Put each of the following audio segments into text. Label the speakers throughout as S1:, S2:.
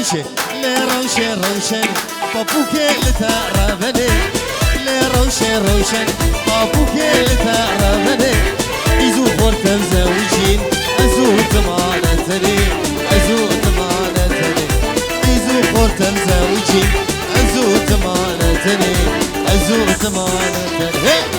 S1: روشن لي روشن روشن بابوك لتعرفني لي روشن روشن بابوك لتعرفني إزو فورتم زوجين أزو تمانتني أزو تمانتني إزو فورتم زوجين أزو تمانتني أزو تمانتني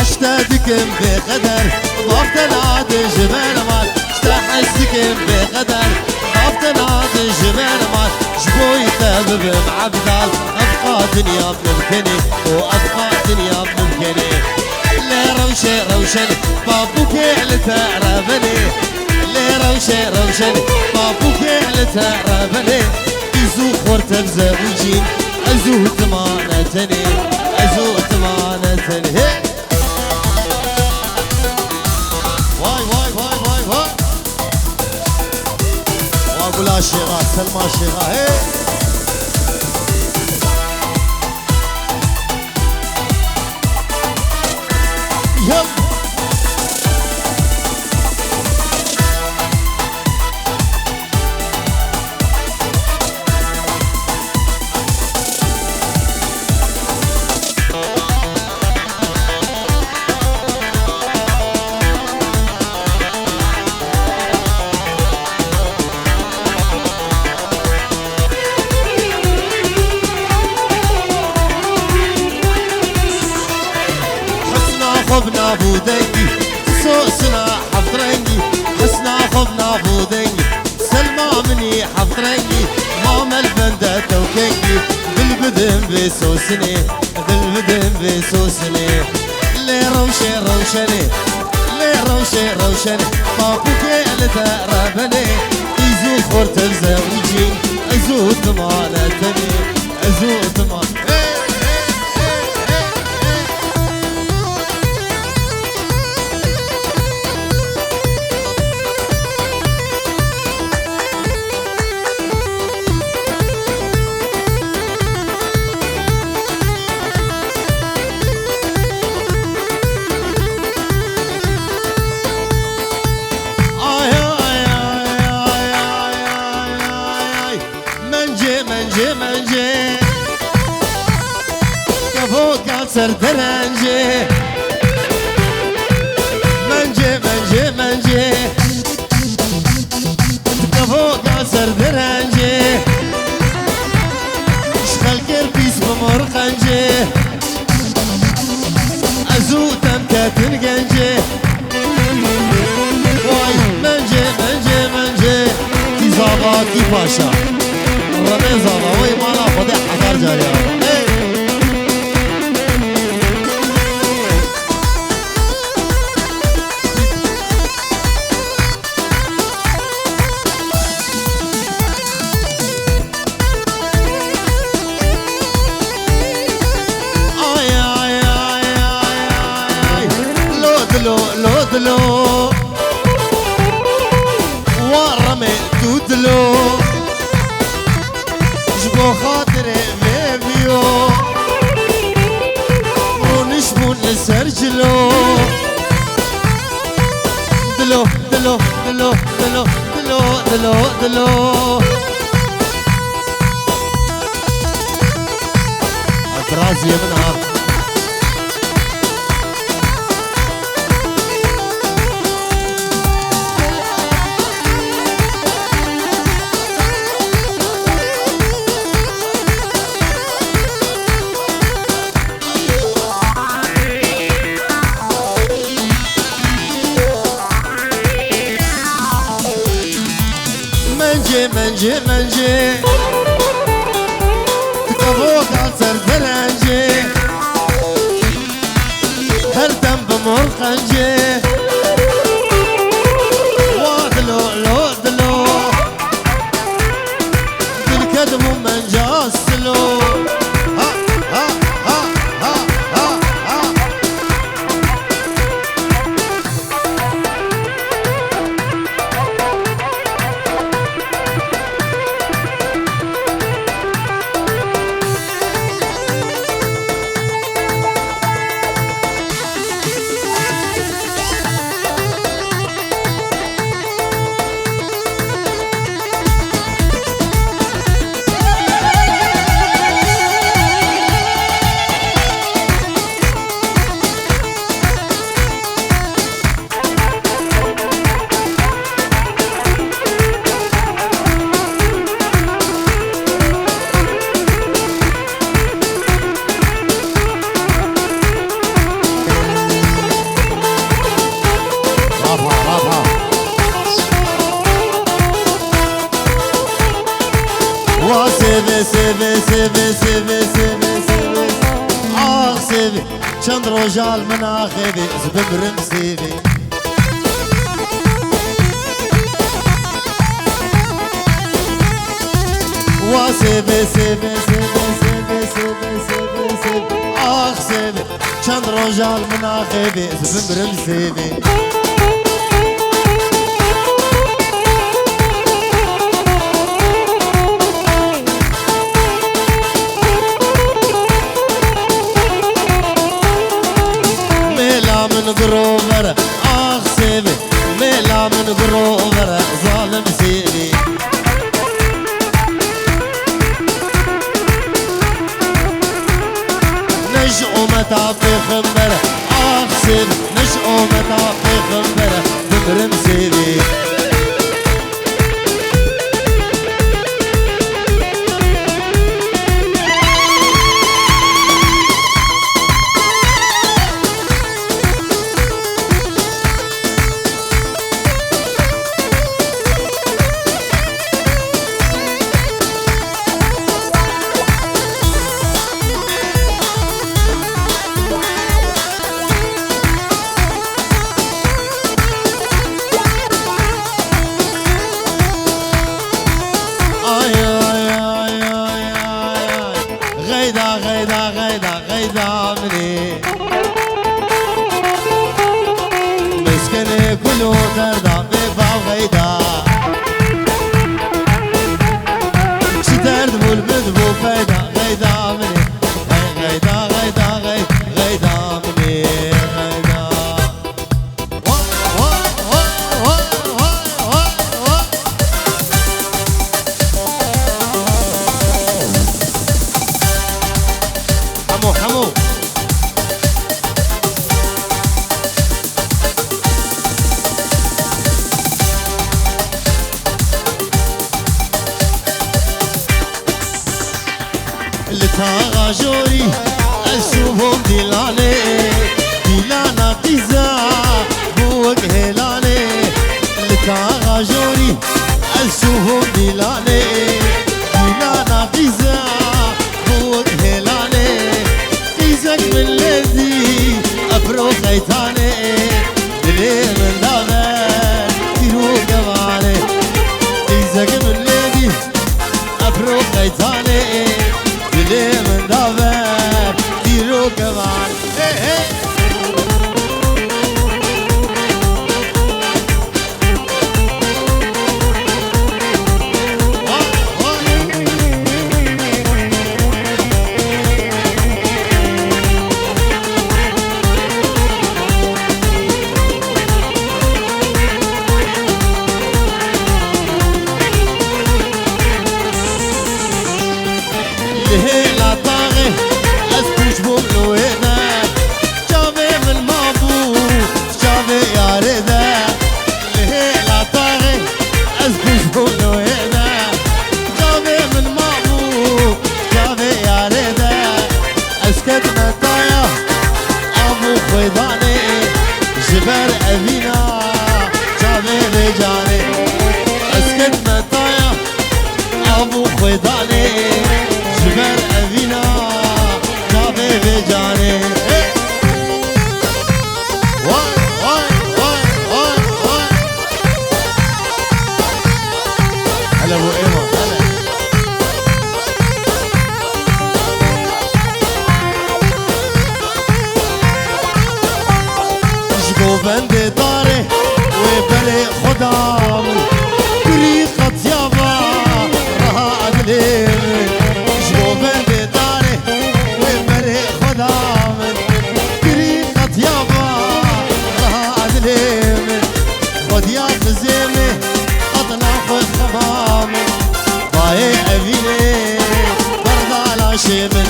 S1: اشتاقكم بقدر ضفت نعد جبال مال اشتحسكم بقدر ضفت نعد جبال مال شبوي طبب معبدال ابقى دنيا بممكني وابقى دنيا بممكني لي روشن روشن بابوك لتعرفني لي روشن روشن بابوك لتعرفني ازو خورتم زوجين ازو تمانتني ازو تمانتني واي واي واي واي واي واقول الشيغة سلمى الشيغة هي يلا خبنا بودنجي سوسنا حفرنجي حسنا خبنا بودنجي سلمى مني حفرنجي ماما البندة توكنجي بالبدن بسوسني بالبدن بسوسني لي روشن روشني لي روشن روشني بابوك لتعرفني إزو فورت الزوجين أزو تمانتني أزو تمانتني منجي كفوك عصر درنجي منجي كفوك عصر درنجي شخل كربيس بمرخنجي ازو تمكات الجنجي واي منجي تزاباتي باشا رميزة ضوي مالا فضيح حضار جاري لودلو ورمي دودلو جبو خاطري بيبيو ونشبو نسرجلو دلو دلو دلو دلو دلو دلو دلو اطراز يمنها منجي تكفوك عصر درنجي هردم بمرخنجي وادلو لودلو بالكدم ومنجاسلو ها ها ها ها ها ها سيبي چند رجال من آخبي زبمرم سيبي وسيبي سيبي سيبي سيبي سيبي سيبي سيبي آخ سيبي چند رجال من آخبي زبمرم سيبي من قروبر آخ سيبي ميلا من قروبر ظالم سيبي نشعو متى في خنبر آخ سيبي نشعو متى في خنبر بمرم سيبي غيدا مني مسكني كله ترضى بفا غيدا شترد والمذبو فايدا غيدا مني غيدا غيدا غيدا مني غيدا حمو لتا جوري اشوفهم ديلاني ديلانا قيزا بوق هيلاني لتا جوري اشوفهم ديلاني ديلانا قيزا بوق هيلاني قيزك من الذي ابرو خيتاني دلي من دابر تيرو قواني قيزك من الذي ابرو خيتاني دلي من دابر تيرو قواني لا طاغي اسكوش بملوينا جابي من مابو جابي يا ردا لا طاغي اسكوش بملوينا جابي من مابو جابي يا ردا اسكت مطايا ابو خيداني جبر ابينا جابي بجاني اسكت مطايا ابو خيداني جبر أبينا جابي بجاني واي واي واي واي واي هلا ابو ايمن هلا شكو بندي داري وبلي خدام طريقة يابا رها أدليم بندي داري ومري خدامن طريقة يابا رها عدليمن خد يا خزيمي قطنا خد خمامن باي أبيني برضا على شيمن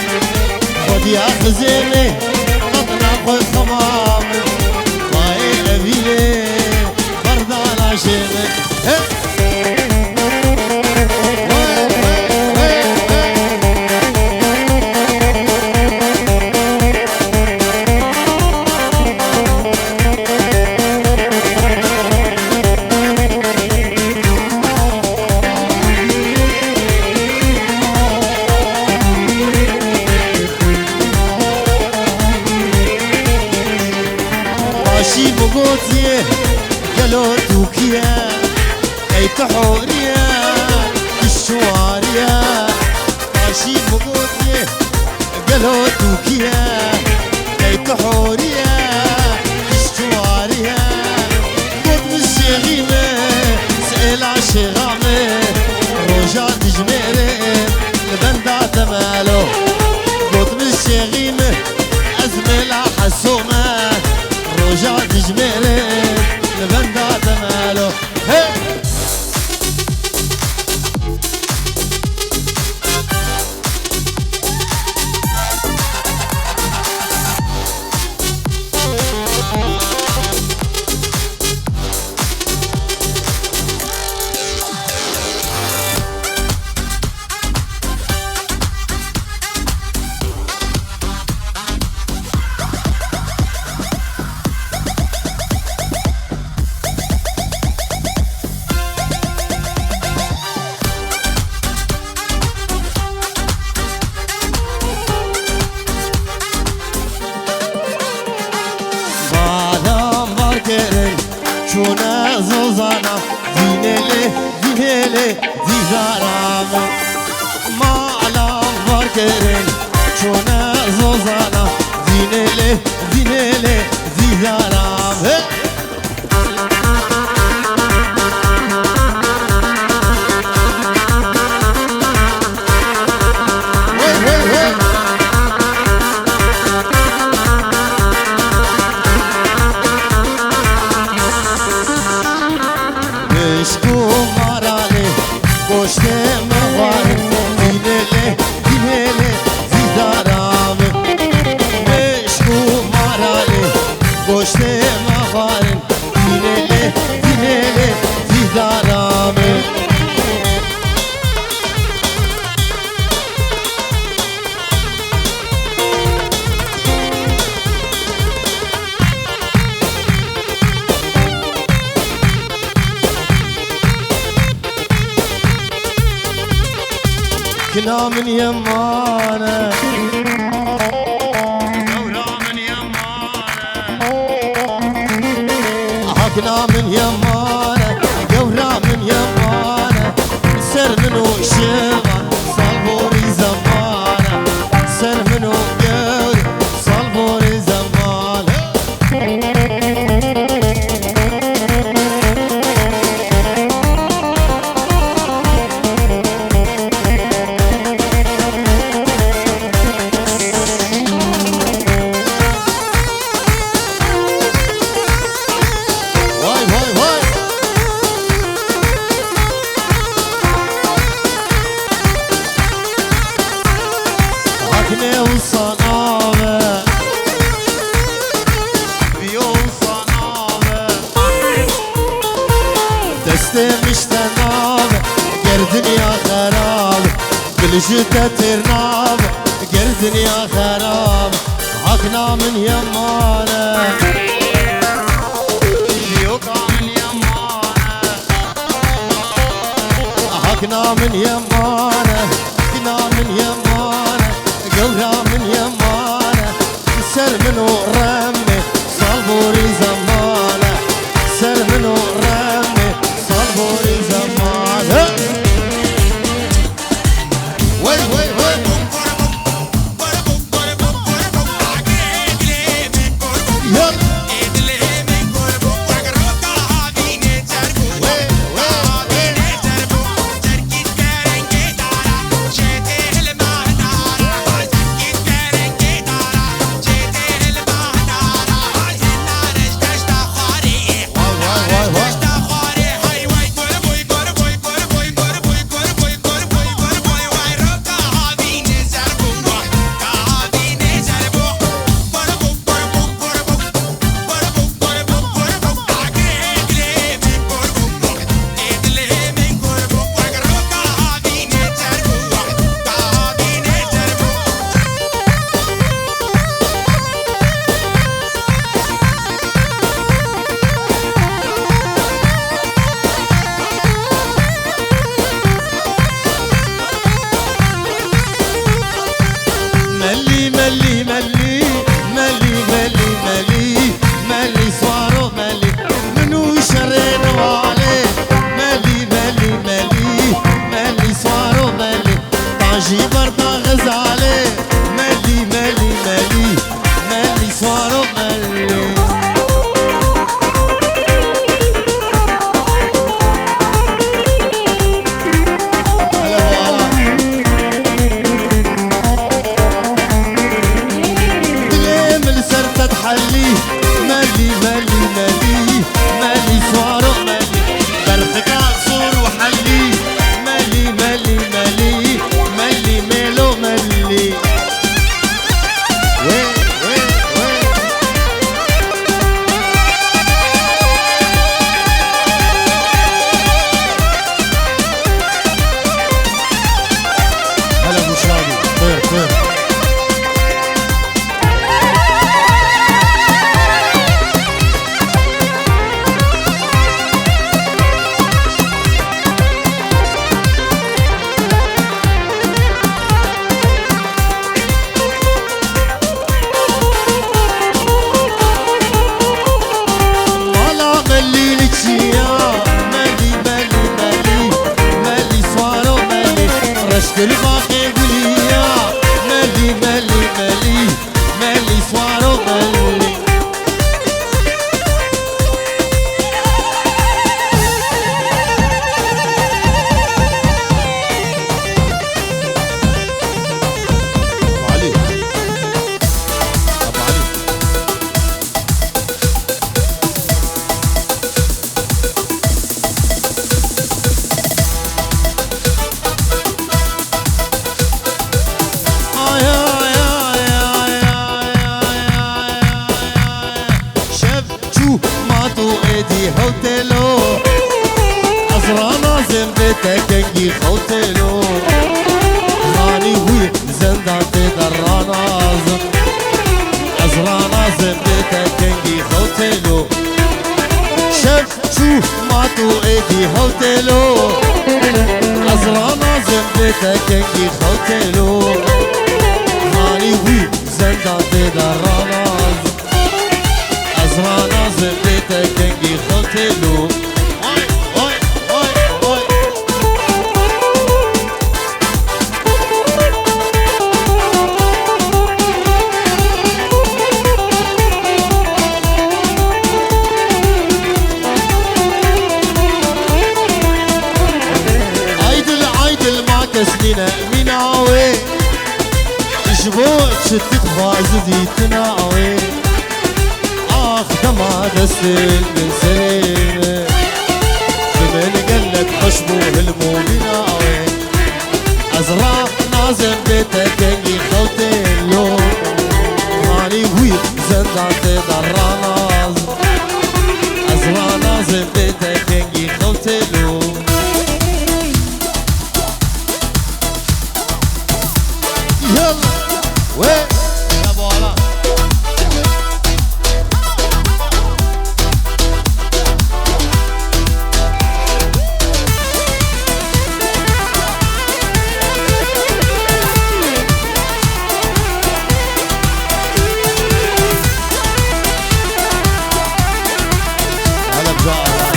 S1: خد يا خزيمي قطنا خد خمامن باي أبيني برضا على شيمن مقوتيه قالوا توكيا اي تحوريا الشواريا ماشي مقوتيه قالوا توكيا اي تحوريا الشواريا قد بالشغيمه سئل عالشغامه رجع تجميري البندع تمالو قد بالشغيمه ازمل حسومه رجع تجميري البندع تمالو هي شونا زوزانا زينيلي زينيلي زيزارام ما علام فاركرين شونا زوزانا زينيلي زينيلي زيزارام كنا من يمانا دورا من يمانا حكنا من يمانا دورا من يمانا سر منو شغل صالبوري زمانا سر منو قوري صالبوري زمانا دنيا خراب بالجدة ترناب قر دنيا خراب حقنا من يمانا يوقع من يمانا حقنا من يمانا حقنا من يمانا قورا من يمانا سر منو رمي صالبوري زمانا سر منو رمي صالبوري زمانا وحلي مالي مالي مالي مالي سوارو مالي بلخك عصور وحلي مالي مالي مالي مالي ميلو مالي وي وي وي هلا ابو شادي طير طير الباقي قولي مالي مالي مالي مالي سوارو مالي أبو علي أبو علي هوتلو أزرانا زنبتك انجي خوتلو خاني وي زندان تدرانا أزرانا زنبتك انجي خوتلو شف شو ماتو ايدي هوتلو أزرانا زنبتك انجي خوتلو خاني وي زندان تدرانا أزرانا زنبتك انجي خوتلو سنينة مناوي شبوك شتت فازدي تناوي آخ دما دسل من سنين من قلك خشبوه المؤمناوي أزرع نازم بيتك اني خوتلو ماني وير زندان تدراناز أزرع نازم بيتك اني خوتلو يلا وين يا ابو علاء على بجارة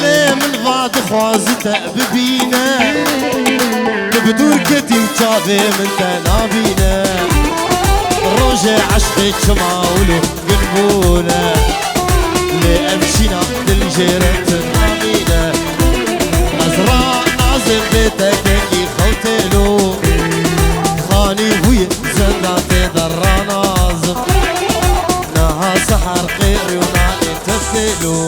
S1: ليه من بعد خوازته ببينا بدور كتيم تشافي من تنابينا روجة عشقي شماولو قنبونا لأمشينا للجيران تنامينا أزرع نازم بيتك انجي خوتلو خاني وي زندان تدرى نازم نها سحر خيري ونالي تفتلو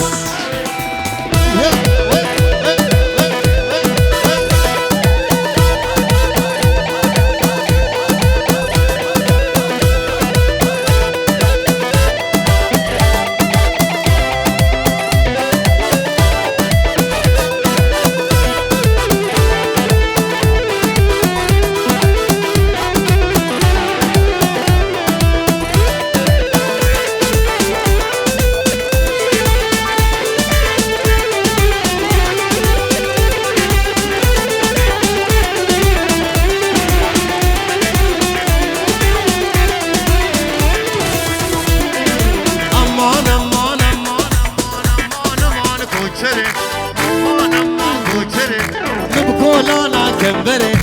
S1: مبكولانا كبري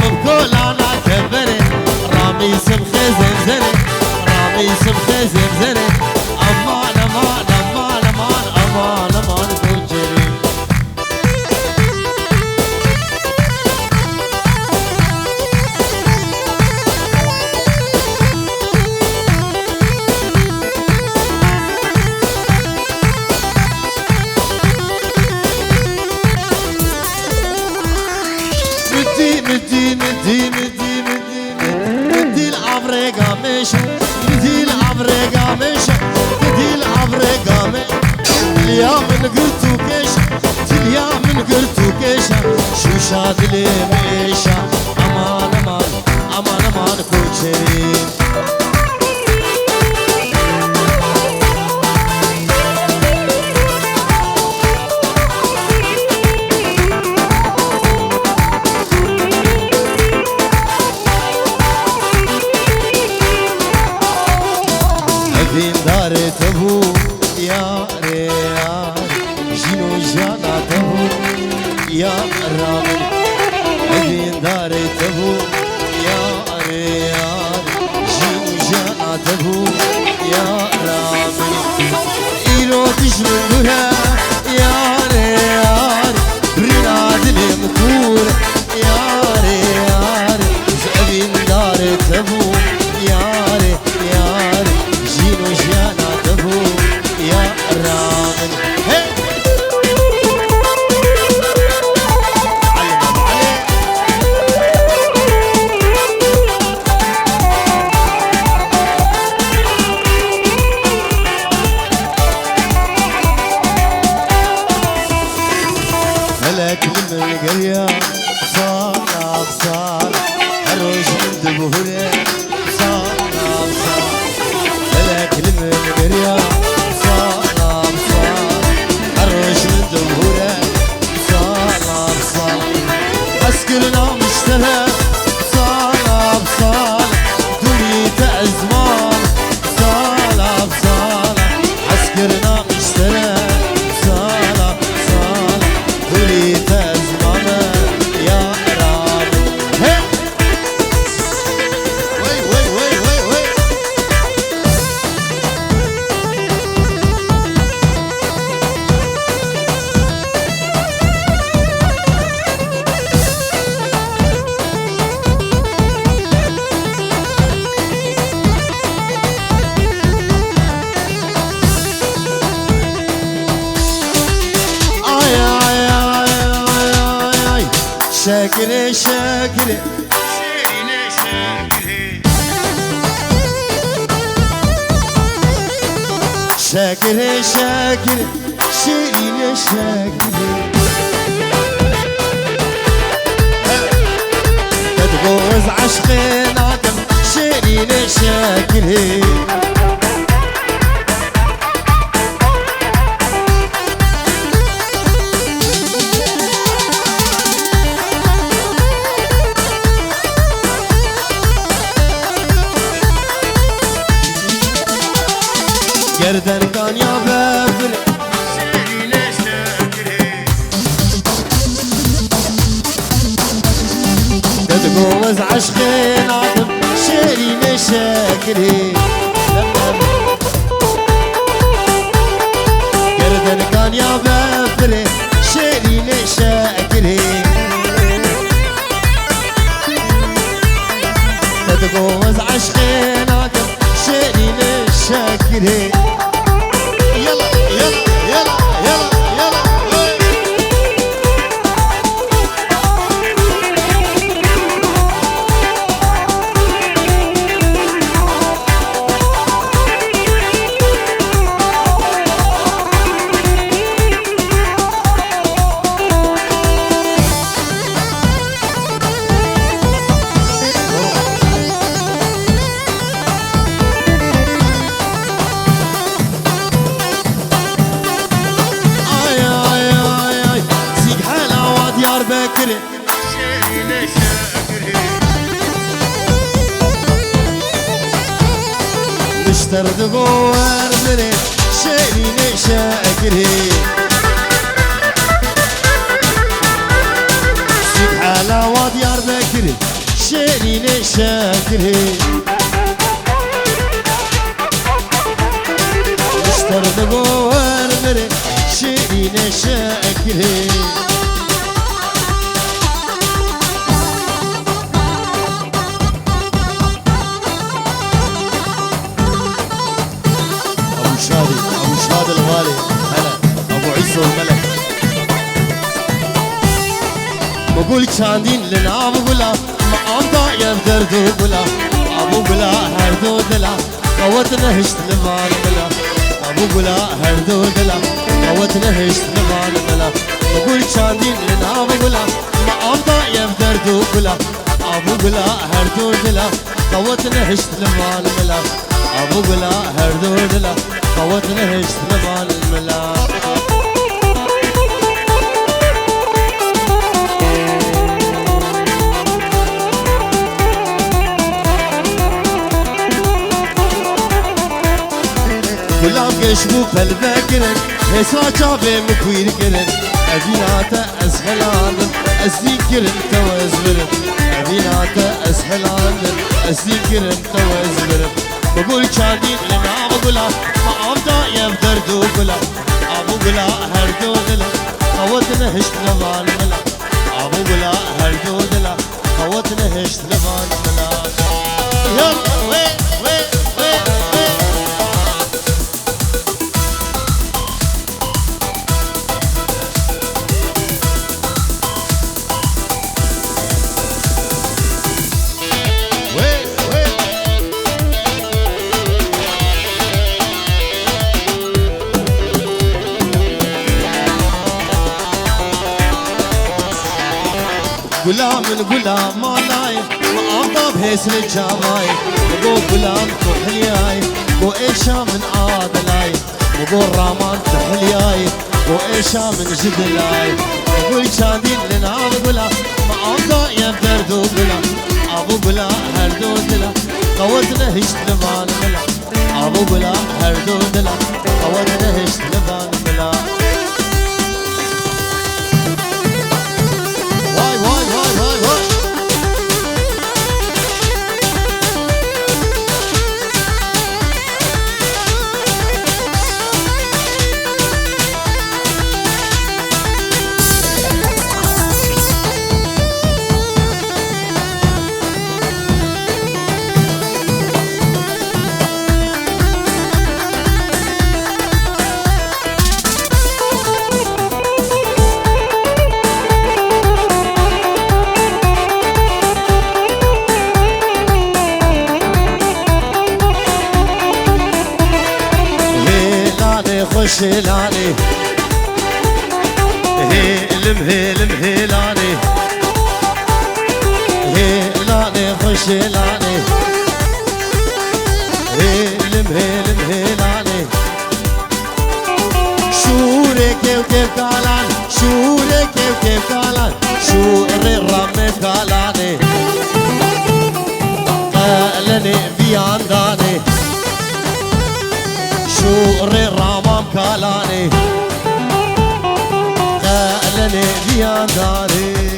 S1: مبكولانا كبري رامي سمخي زنزري رامي سمخي زنزري امان امان امان امان امان امان كوجري مشا بديل عبرقا مشا بديل عبرقا مشا تليا من قرتو كيشا تليا من قرتو كيشا شو شاد لي ميشا امان امان امان امان كوشري دار تبو يا ريار جينو جانا تبو يا رامي هذين دار تبو يا ريار جينو جانا تبو يا رامي إيرو تجمعها يا ريار ريناد المكور يا ريار هذين دار تبو يا ريار جينو جانا تبو يا رامن هلاك من القرية صار صار الروج من دبوره صار صار هلاك من القرية صار صار الروج من دبوره صار صار عسكرنا مشتهى صار صار دنيا أزمان صار صار عسكرنا مشتهى صار صار دنيا أزمان يا رامي وي وي وي وي وي شاكري شاكري شيرين شاكري شاكري شاكري شيرين شاكري تتجوز عشقين عدم شيرين شاكري گردن کان یا بفر شیرین شکری تتجوز عشقين عدم شيرين شكري گردن کان یا بفر شیرین شکری تتجوز عشقين عدم شيرين شكري يلا يلا يلا يلا يلا بكري شيرين شاكري نشترد غوار دري شيرين شاكري سيد حالة وديار بكري شيرين شاكري نشترد غوار دري شيرين شاكري أبو شادي الغالي هلا أبو عيسى الملك بقول چاندين لنا أبو بلا ما أمضى يفدر دو بلا أبو بلا هر دو دلا قوتنا هشت لبان ملا ابو قلا هردو دلا قوتنا هشت لبان ملا بقول شاندين لنا ابو قلا ما ابدا يفدردو قلا ابو قلا هردو دلا قوتنا هشت لبان ملا ابو قلا هردو دلا قوتنا هشت لبان ملا گلاب گشبو قلبه گرن حسا چابه مکویر گرن ابیناتا از خلاندن از دی گرن تو از برم ابیناتا از خلاندن از دی گرن تو از برم بقول چاندین لنا بقولا ما عبدا يفدردو قولا ابو قولا هر دو دلا قوتنا هشت لبان ملا ابو قولا هر دو دلا قوتنا هشت لبان ملا يلا وي وي وي وي غلام الغلام مالاي ما أطاب هيس الجاماي بقو غلام تحلياي بو إيشا من عادلاي بقو رامان تحلياي بو إيشا من جدلاي بقول شاندين لنا بقولا ما أطاب يفدردو بلا أبو بلا هردو دلا قوتنا هشت لبان بلا أبو بلا هردو دلا قوتنا هشت لبان بلا هلاني هيلم هيلم هيلاني هيلاني خوش هلاني هيلم هيلم هيلاني شوري كيف كيف كالان شوري كيف كيف كالان شوري رمي كالاني قالني بيانداني شوري رامام كالاني قالني بيانداني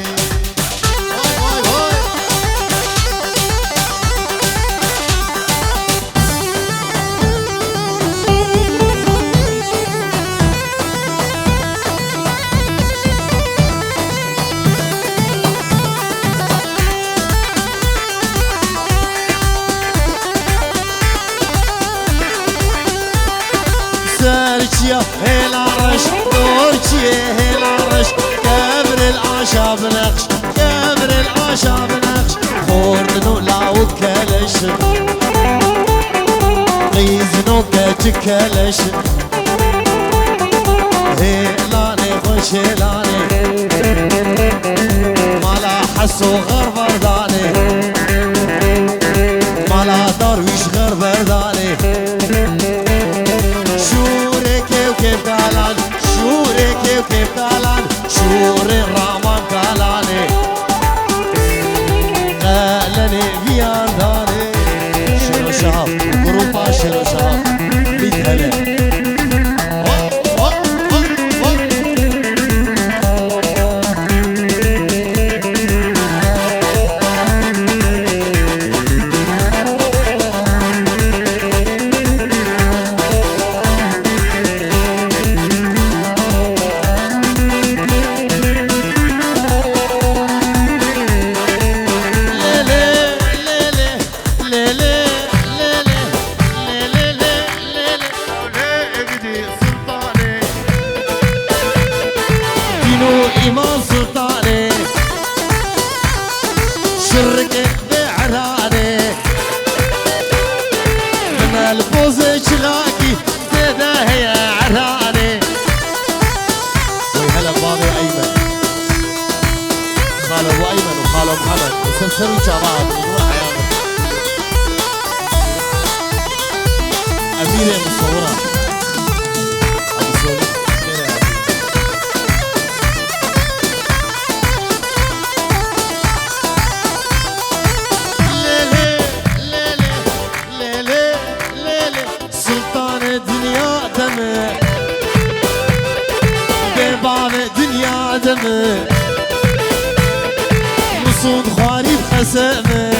S1: سرچيا هالعرش دورچي هالعرش كبر العشا بنقش كبر العشا بنقش خوردنو لاو كلش قيزنو كتكلش هلاني خوش هلاني مالا حسو غر برداني مالا درويش غر برداني كيف قالان شوري كيف كيف قالان شوري رامان قالاني قالني بيانداني شنو شاب قروبا شنو شاب بيتهلا دمه مصود خواري بخسامه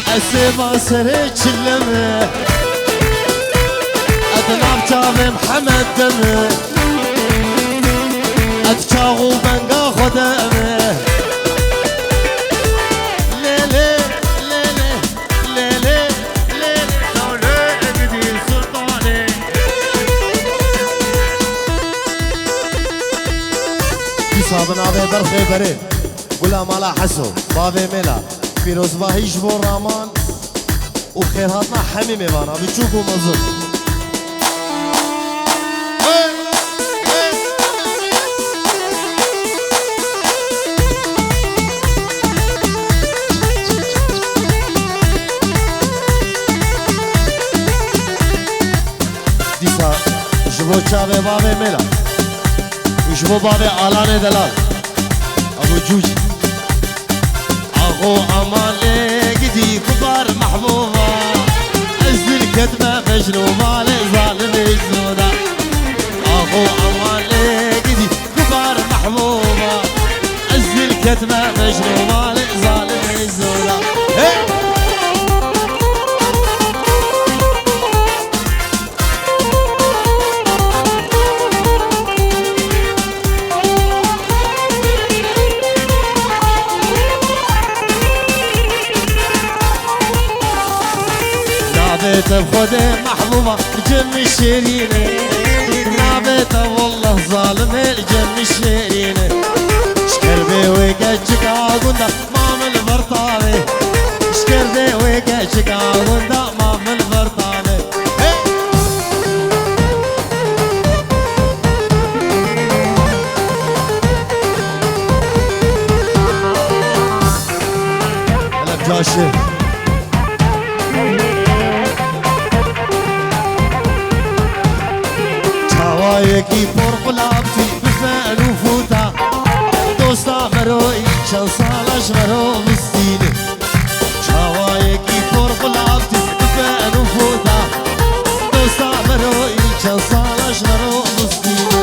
S1: أسيبا سري تشلمه أدناب تابي محمد دمه أتشاغو بنقا خدامه ليلي ليلي ليلي ليلي دولة قدير سلطاني في صابنا بي برخي بري قولا مالا حسو بابي ميلا فيروز باهي جبو رامان وخيراتنا حميمي بانا بتشوفوا مزل ديسا جبو چاوي بابي ميلا وجبو بابي آلاني دلال ابو جوجي اغو امالي قدي كبار محبوبة عز الكتبة مجنوبة لظالم الزودا اغو امالي قدي كبار محبوبة عز الكتبة مجنوبة لظالم الزودا نابت بخده محبوبة الجم الشيرينة نابت والله ظالم الجم الشيرينة شكربي ويقجك عقوندا مام البرطانة شكربي ويقجك عقوندا مام البرطانة هلا بجاشي هوايكي فرق لابتي بفعل وفوتا دوستا مروي شان صالش مرو بالسيني هوايكي فرق لابتي بفعل وفوتا دوستا مروي شان صالش مرو بالسيني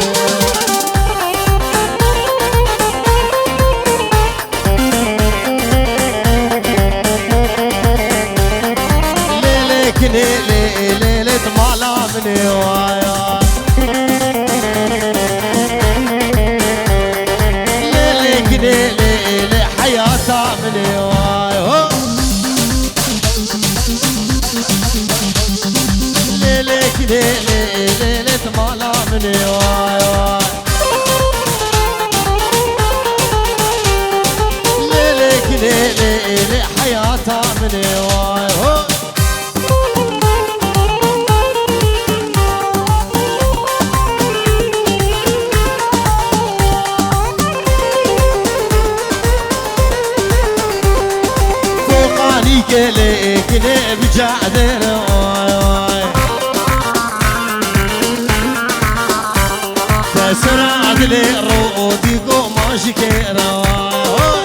S1: ليلك ليلي ليلة مالا مني وايا ليلي حياتها مني واي ليلك ليلي ليلة مالا مني واي ليلك ليلي حياتها مني واي كلي كلي بجعدين واي واي تسرع عدلي رودي قماش كيرا واي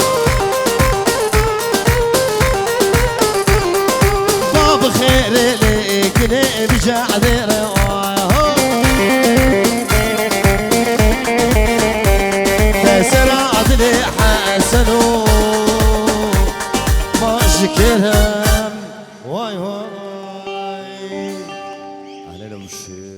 S1: باب خير لي كلي بجعدين واي تسرع عدلي حسنو شكرهم واي واي علينا وشي